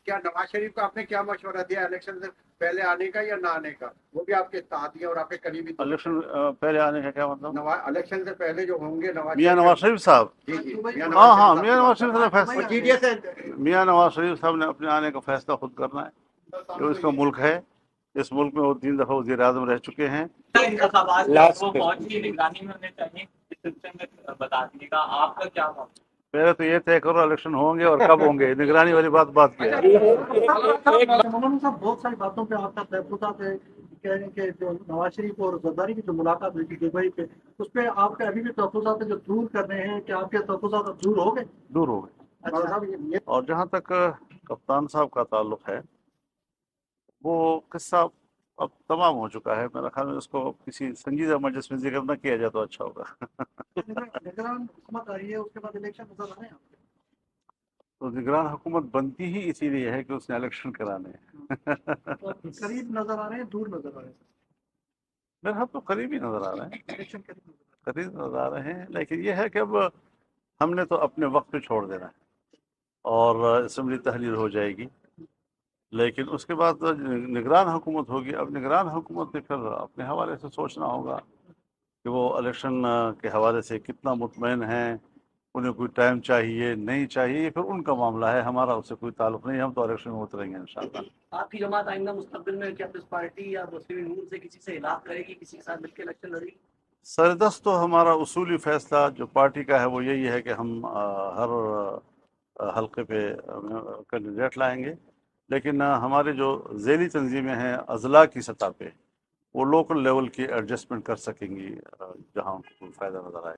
क्या नवाज शरीफ को आपने क्या मशवरा दिया इलेक्शन से पहले आने का या ना आने का? वो भी आपके साथी हैं और आपके करीबी दोस्त इलेक्शन हैं। पहले आने का क्या मतलब? इलेक्शन से पहले जो होंगे मियाँ नवाज शरीफ साहब? जी जी, मियां हाँ नवाज हाँ, शरीफ मियाँ साहब नवाज की शरीफ बात ने कर रहा हूं। फैसला, वो जीडीएस है। मियाँ नवाज शरीफ साहब ने अपने आने का फैसला खुद करना है। जो इसका मुल्क है, इस मुल्क में वो 3 दफ़ा वज़ीर आज़म रह चुके हैं। वो फौज की निगरानी में होने चाहिए, इस सिलसिले में बता दीजिएगा आपका क्या मौक़िफ़? पहले तो ये तय करो इलेक्शन होंगे और कब होंगे, निगरानी वाली बात क्या है? मौलाना साहब, बहुत सारी बातों पे आपका तहफ़्फ़ुज़ात है, कह रहे हैं कि जो नवाज शरीफ और जरदारी की जो मुलाकात हुई थी दुबई पे, उस पे आपके अभी भी तहफ़्फ़ुज़ात है जो दूर कर रहे हैं, कि आपके तहफ़्फ़ुज़ात अब दूर हो गए? दूर हो गए। अच्छा, और जहाँ तक कप्तान साहब का ताल्लुक है, वो किस्सा अब तमाम हो चुका है। मेरा ख्याल में उसको किसी संजीदा मजलिस में जिक्र न किया जाए तो अच्छा होगा। निगरान हुकूमत आ रही है, उसके बाद इलेक्शन नजर आ रहे हैं आपके? तो निगरान हुकूमत बनती ही इसीलिए है कि उसने इलेक्शन कराने हैं। तो करीब नजर आ रहे हैं, दूर नजर आ रहे हैं? मेरे हाथ तो करीब ही नजर आ रहे हैं, इलेक्शन करीब नजर करीब नजर आ रहे हैं। लेकिन ये है कि अब हमने तो अपने वक्त पे छोड़ देना है और असम्बली तहलील हो जाएगी, लेकिन उसके बाद निगरान हुकूमत होगी। अब निगरान हुकूमत ने फिर अपने हवाले से सोचना होगा कि वो इलेक्शन के हवाले से कितना मुतमईन हैं, उन्हें कोई टाइम चाहिए नहीं चाहिए, ये फिर उनका मामला है, हमारा उससे कोई ताल्लुक नहीं। हम तो इलेक्शन में उतरेंगे इंशाअल्लाह। आपकी जमात आइंदा मुस्तकबिल में क्या पीपल्स पार्टी या मुस्लिम नून से किसी से इलाक़ करेगी, किसी के साथ मिलकर इलेक्शन लड़ेगी? सरदस्त तो हमारा उसूली फैसला जो पार्टी का है वो यही है कि हम हर हल्के पे कैंडिडेट लाएंगे, लेकिन हमारे जो ज़ेली तंजीमें हैं अज़ला की सतह पे, वो लोकल लेवल की एडजस्टमेंट कर सकेंगी जहाँ उनको फ़ायदा नज़र आए।